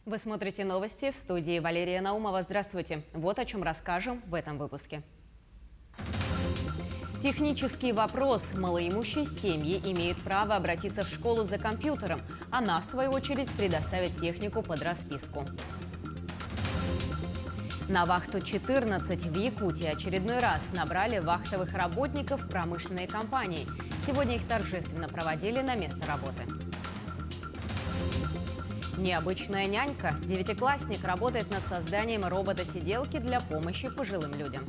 Вы смотрите новости, в студии Валерия Наумова. Здравствуйте. Вот о чем расскажем в этом выпуске. Технический вопрос. Малоимущие семьи имеют право обратиться в школу за компьютером. Она, в свою очередь, предоставит технику под расписку. На вахту 14 в Якутии очередной раз набрали вахтовых работников промышленной компании. Сегодня их торжественно проводили на место работы. Необычная нянька. Девятиклассник работает над созданием робота-сиделки для помощи пожилым людям.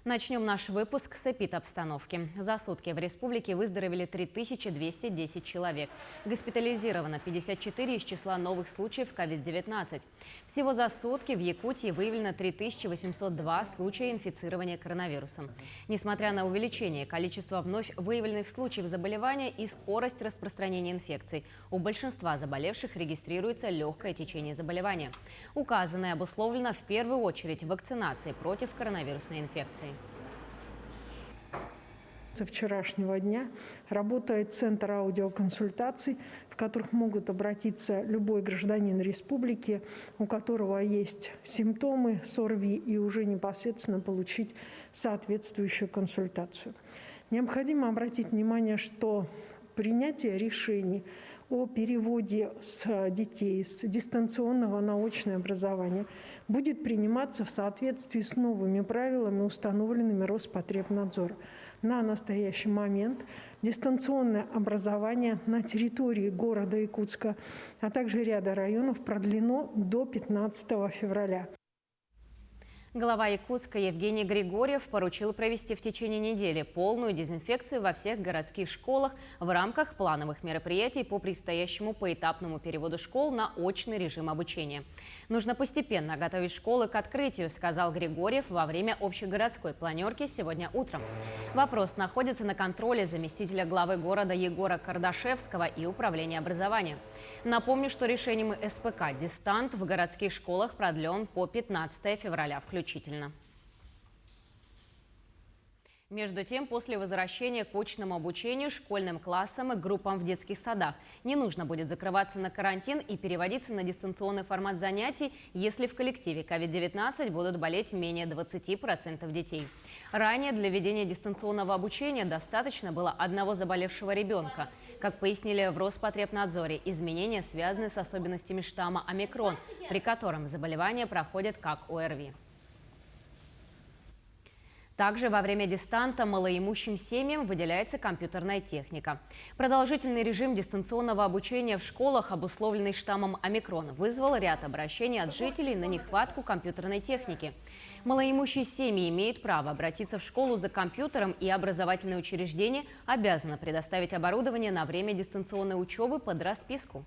Начнем наш выпуск с эпидобстановки. За сутки в республике выздоровели 3210 человек. Госпитализировано 54 из числа новых случаев COVID-19. Всего за сутки в Якутии выявлено 3802 случая инфицирования коронавирусом. Несмотря на увеличение количества вновь выявленных случаев заболевания и скорость распространения инфекций, у большинства заболевших регистрируется легкое течение заболевания. Указанное обусловлено в первую очередь вакцинацией против коронавирусной инфекции. Со вчерашнего дня работает центр аудиоконсультаций, в которых могут обратиться любой гражданин республики, у которого есть симптомы СОРВИ, и уже непосредственно получить соответствующую консультацию. Необходимо обратить внимание, что принятие решений о переводе детей с дистанционного на очное образование будет приниматься в соответствии с новыми правилами, установленными Роспотребнадзором. На настоящий момент дистанционное образование на территории города Якутска, а также ряда районов продлено до 15 февраля. Глава Якутска Евгений Григорьев поручил провести в течение недели полную дезинфекцию во всех городских школах в рамках плановых мероприятий по предстоящему поэтапному переводу школ на очный режим обучения. Нужно постепенно готовить школы к открытию, сказал Григорьев во время общегородской планерки сегодня утром. Вопрос находится на контроле заместителя главы города Егора Кардашевского и управления образования. Напомню, что решением СПК «Дистант» в городских школах продлен по 15 февраля включительно. Между тем, после возвращения к очному обучению школьным классам и группам в детских садах не нужно будет закрываться на карантин и переводиться на дистанционный формат занятий, если в коллективе COVID-19 будут болеть менее 20% детей. Ранее для ведения дистанционного обучения достаточно было одного заболевшего ребенка. Как пояснили в Роспотребнадзоре, изменения связаны с особенностями штамма омикрон, при котором заболевание проходит как ОРВИ. Также во время дистанта малоимущим семьям выделяется компьютерная техника. Продолжительный режим дистанционного обучения в школах, обусловленный штаммом омикрон, вызвал ряд обращений от жителей на нехватку компьютерной техники. Малоимущие семьи имеют право обратиться в школу за компьютером, и образовательное учреждение обязано предоставить оборудование на время дистанционной учебы под расписку.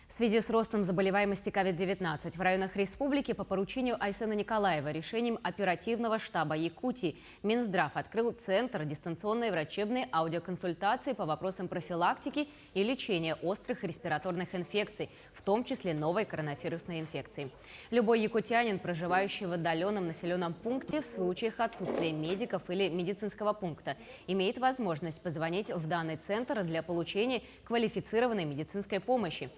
В связи с ростом заболеваемости COVID-19 в районах республики по поручению Айсена Николаева решением оперативного штаба Якутии Минздрав открыл Центр дистанционной врачебной аудиоконсультации по вопросам профилактики и лечения острых респираторных инфекций, в том числе новой коронавирусной инфекции. Любой якутянин, проживающий в отдаленном населенном пункте, в случаях отсутствия медиков или медицинского пункта, имеет возможность позвонить в данный центр для получения квалифицированной медицинской помощи.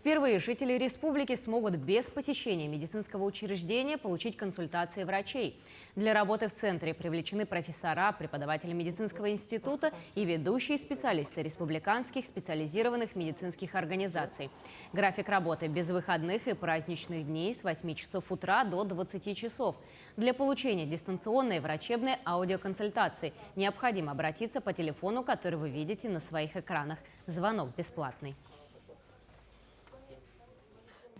Впервые жители республики смогут без посещения медицинского учреждения получить консультации врачей. Для работы в центре привлечены профессора, преподаватели медицинского института и ведущие специалисты республиканских специализированных медицинских организаций. График работы без выходных и праздничных дней с 8 часов утра до 20 часов. Для получения дистанционной врачебной аудиоконсультации необходимо обратиться по телефону, который вы видите на своих экранах. Звонок бесплатный.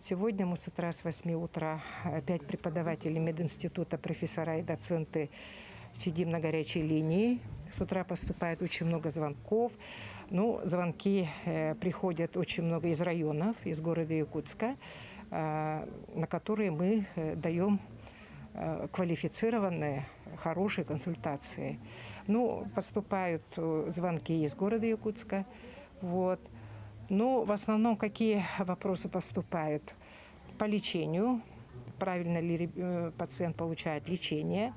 Сегодня мы с утра, с 8 утра, 5 преподавателей мединститута, профессора и доценты сидим на горячей линии. С утра поступает очень много звонков. Звонки приходят очень много из районов, из города Якутска, на которые мы даем квалифицированные, хорошие консультации. Поступают звонки из города Якутска. В основном какие вопросы поступают? По лечению, правильно ли пациент получает лечение,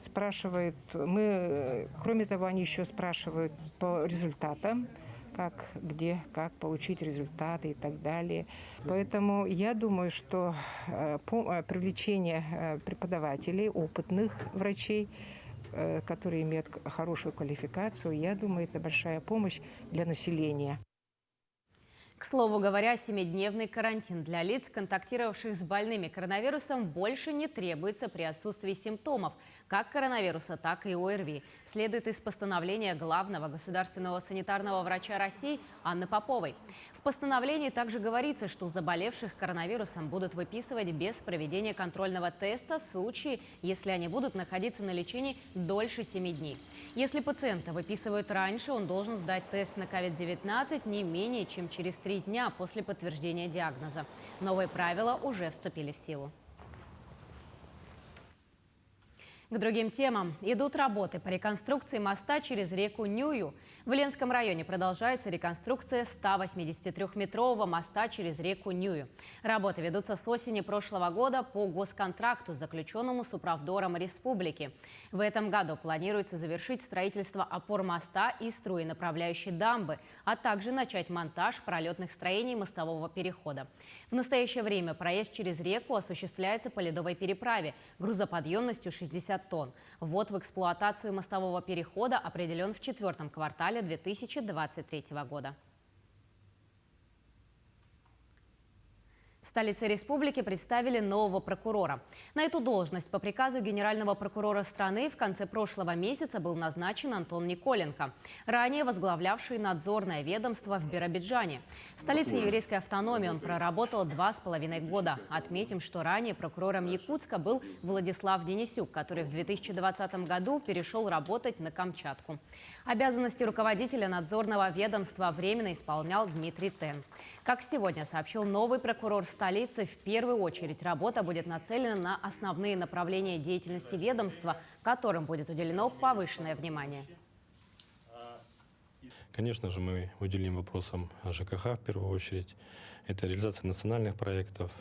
спрашивают, кроме того, они еще спрашивают по результатам, как, где, как получить результаты и так далее. Поэтому я думаю, что привлечение преподавателей, опытных врачей, которые имеют хорошую квалификацию, я думаю, это большая помощь для населения. К слову говоря, 7-дневный карантин для лиц, контактировавших с больными коронавирусом, больше не требуется при отсутствии симптомов как коронавируса, так и ОРВИ. Следует из постановления главного государственного санитарного врача России Анны Поповой. В постановлении также говорится, что заболевших коронавирусом будут выписывать без проведения контрольного теста в случае, если они будут находиться на лечении дольше 7 дней. Если пациента выписывают раньше, он должен сдать тест на COVID-19 не менее чем через 3 дня после подтверждения диагноза. Новые правила уже вступили в силу. К другим темам. Идут работы по реконструкции моста через реку Нюю. В Ленском районе продолжается реконструкция 183-метрового моста через реку Нюю. Работы ведутся с осени прошлого года по госконтракту, заключенному с Управдором Республики. В этом году планируется завершить строительство опор моста и струенаправляющей дамбы, а также начать монтаж пролетных строений мостового перехода. В настоящее время проезд через реку осуществляется по ледовой переправе грузоподъемностью 60 тонн. Ввод в эксплуатацию мостового перехода определен в 4-м квартале 2023 года. В столице республики представили нового прокурора. На эту должность по приказу генерального прокурора страны в конце прошлого месяца был назначен Антон Николенко, ранее возглавлявший надзорное ведомство в Биробиджане. В столице еврейской автономии он проработал 2,5 года. Отметим, что ранее прокурором Якутска был Владислав Денисюк, который в 2020 году перешел работать на Камчатку. Обязанности руководителя надзорного ведомства временно исполнял Дмитрий Тен. Как сегодня сообщил новый прокурор столицы, в первую очередь работа будет нацелена на основные направления деятельности ведомства, которым будет уделено повышенное внимание. Конечно же, мы уделим вопросам ЖКХ в первую очередь. Это реализация национальных проектов,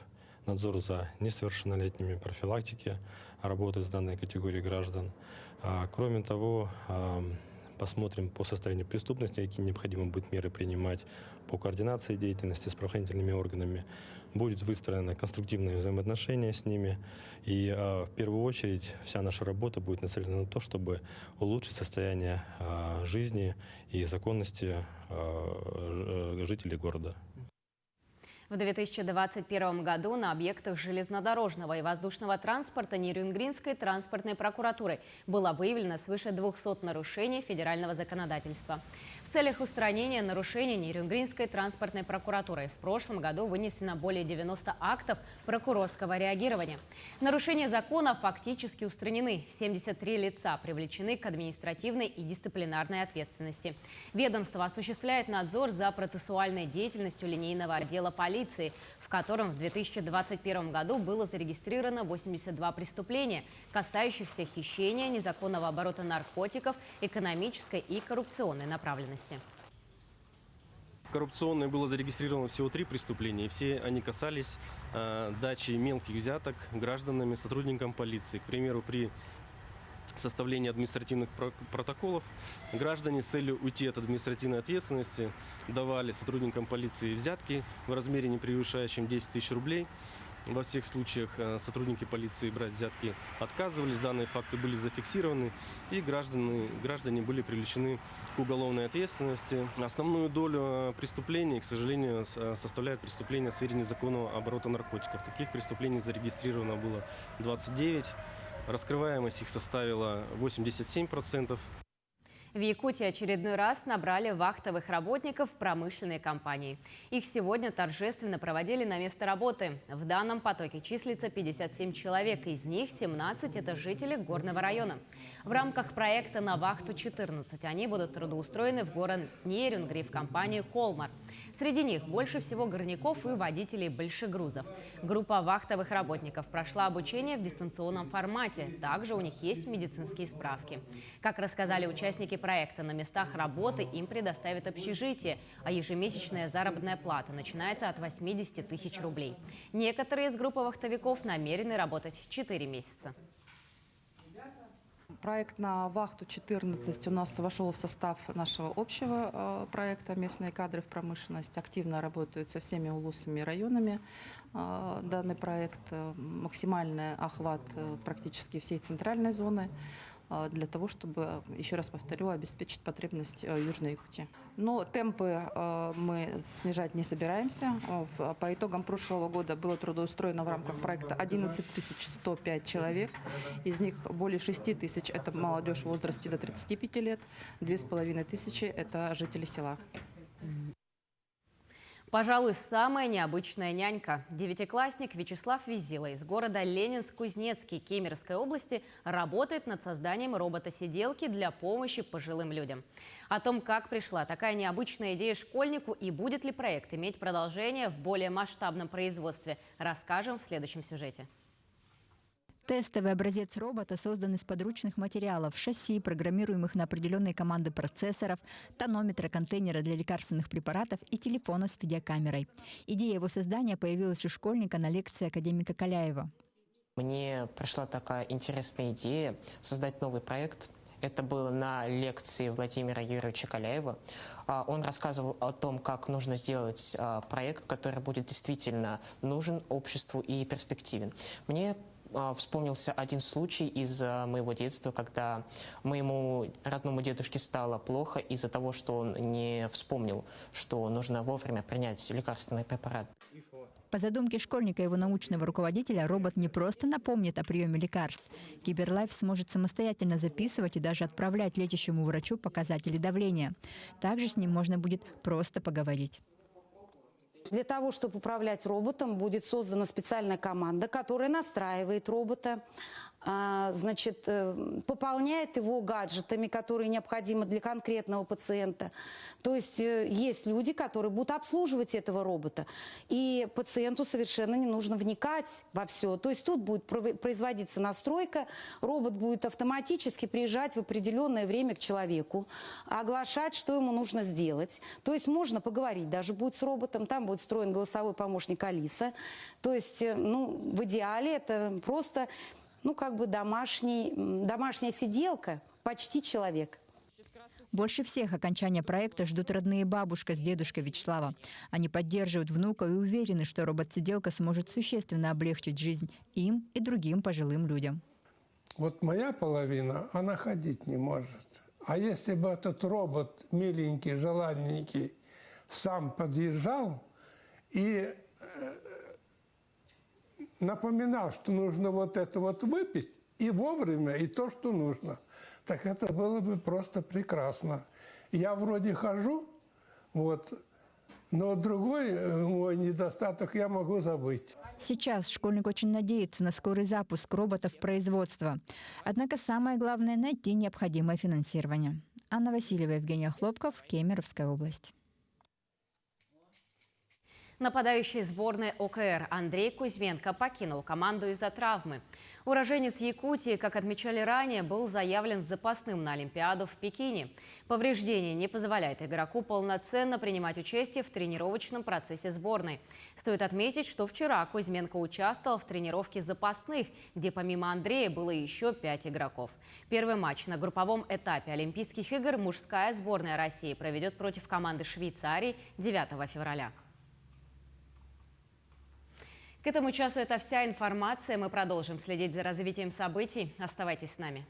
надзор за несовершеннолетними, профилактики работы с данной категорией граждан. Кроме того, посмотрим по состоянию преступности, какие необходимо будет меры принимать по координации деятельности с правоохранительными органами. Будет выстроено конструктивные взаимоотношения с ними. И в первую очередь вся наша работа будет нацелена на то, чтобы улучшить состояние жизни и законности жителей города. В 2021 году на объектах железнодорожного и воздушного транспорта Нерюнгринской транспортной прокуратурой было выявлено свыше 200 нарушений федерального законодательства. В целях устранения нарушений Нерюнгринской транспортной прокуратурой в прошлом году вынесено более 90 актов прокурорского реагирования. Нарушения закона фактически устранены. 73 лица привлечены к административной и дисциплинарной ответственности. Ведомство осуществляет надзор за процессуальной деятельностью линейного отдела полиции, в котором в 2021 году было зарегистрировано 82 преступления, касающихся хищения, незаконного оборота наркотиков, экономической и коррупционной направленности. Коррупционное было зарегистрировано всего 3 преступления, и все они касались дачи мелких взяток гражданами, сотрудникам полиции. К примеру, при составлении административных протоколов граждане с целью уйти от административной ответственности давали сотрудникам полиции взятки в размере, не превышающем 10 тысяч рублей. Во всех случаях сотрудники полиции брать взятки отказывались, данные факты были зафиксированы, и граждане были привлечены к уголовной ответственности. Основную долю преступлений, к сожалению, составляют преступления в сфере незаконного оборота наркотиков. Таких преступлений зарегистрировано было 29. Раскрываемость их составила 87%. В Якутии очередной раз набрали вахтовых работников в промышленные компании. Их сегодня торжественно проводили на место работы. В данном потоке числится 57 человек, из них 17 – это жители Горного района. В рамках проекта «На вахту-14» они будут трудоустроены в город Нерюнгри в компанию «Колмар». Среди них больше всего горняков и водителей большегрузов. Группа вахтовых работников прошла обучение в дистанционном формате. Также у них есть медицинские справки. Как рассказали участники проекта, на местах работы им предоставят общежитие, а ежемесячная заработная плата начинается от 80 тысяч рублей. Некоторые из группы вахтовиков намерены работать 4 месяца. Проект на вахту 14 у нас вошел в состав нашего общего проекта «Местные кадры в промышленность». Активно работают со всеми улусами и районами. Данный проект максимальный охват практически всей центральной зоны для того, чтобы, еще раз повторю, обеспечить потребность Южной Якутии. Но темпы мы снижать не собираемся. По итогам прошлого года было трудоустроено в рамках проекта 11 105 человек. Из них более 6 тысяч – это молодежь в возрасте до 35 лет, 2500 – это жители села. Пожалуй, самая необычная нянька. Девятиклассник Вячеслав Визила из города Ленинск-Кузнецкий Кемеровской области работает над созданием робота-сиделки для помощи пожилым людям. О том, как пришла такая необычная идея школьнику и будет ли проект иметь продолжение в более масштабном производстве, расскажем в следующем сюжете. Тестовый образец робота создан из подручных материалов: шасси, программируемых на определенные команды процессоров, тонометра, контейнера для лекарственных препаратов и телефона с видеокамерой. Идея его создания появилась у школьника на лекции академика Каляева. Мне пришла такая интересная идея создать новый проект. Это было на лекции Владимира Юрьевича Каляева. Он рассказывал о том, как нужно сделать проект, который будет действительно нужен обществу и перспективен. Мне вспомнился один случай из моего детства, когда моему родному дедушке стало плохо из-за того, что он не вспомнил, что нужно вовремя принять лекарственный препарат. По задумке школьника и его научного руководителя, робот не просто напомнит о приеме лекарств. Киберлайф сможет самостоятельно записывать и даже отправлять лечащему врачу показатели давления. Также с ним можно будет просто поговорить. Для того, чтобы управлять роботом, будет создана специальная команда, которая настраивает робота, значит, пополняет его гаджетами, которые необходимы для конкретного пациента. То есть есть люди, которые будут обслуживать этого робота, и пациенту совершенно не нужно вникать во все. То есть тут будет производиться настройка, робот будет автоматически приезжать в определенное время к человеку, оглашать, что ему нужно сделать. То есть можно поговорить даже будет с роботом, там будет встроен голосовой помощник Алиса. То есть, в идеале это просто, как бы домашняя сиделка, почти человек. Больше всех окончания проекта ждут родные бабушка с дедушкой Вячеслава. Они поддерживают внука и уверены, что робот-сиделка сможет существенно облегчить жизнь им и другим пожилым людям. Вот моя половина, она ходить не может. А если бы этот робот миленький, желанненький, сам подъезжал и напоминал, что нужно вот это вот выпить, и вовремя, и то, что нужно, так это было бы просто прекрасно. Я вроде хожу, но другой мой недостаток я могу забыть. Сейчас школьник очень надеется на скорый запуск робота в производство. Однако самое главное – найти необходимое финансирование. Анна Васильева, Евгения Хлопков, Кемеровская область. Нападающий сборной ОКР Андрей Кузьменко покинул команду из-за травмы. Уроженец Якутии, как отмечали ранее, был заявлен запасным на Олимпиаду в Пекине. Повреждение не позволяет игроку полноценно принимать участие в тренировочном процессе сборной. Стоит отметить, что вчера Кузьменко участвовал в тренировке запасных, где помимо Андрея было еще 5 игроков. Первый матч на групповом этапе Олимпийских игр мужская сборная России проведет против команды Швейцарии 9 февраля. К этому часу это вся информация. Мы продолжим следить за развитием событий. Оставайтесь с нами.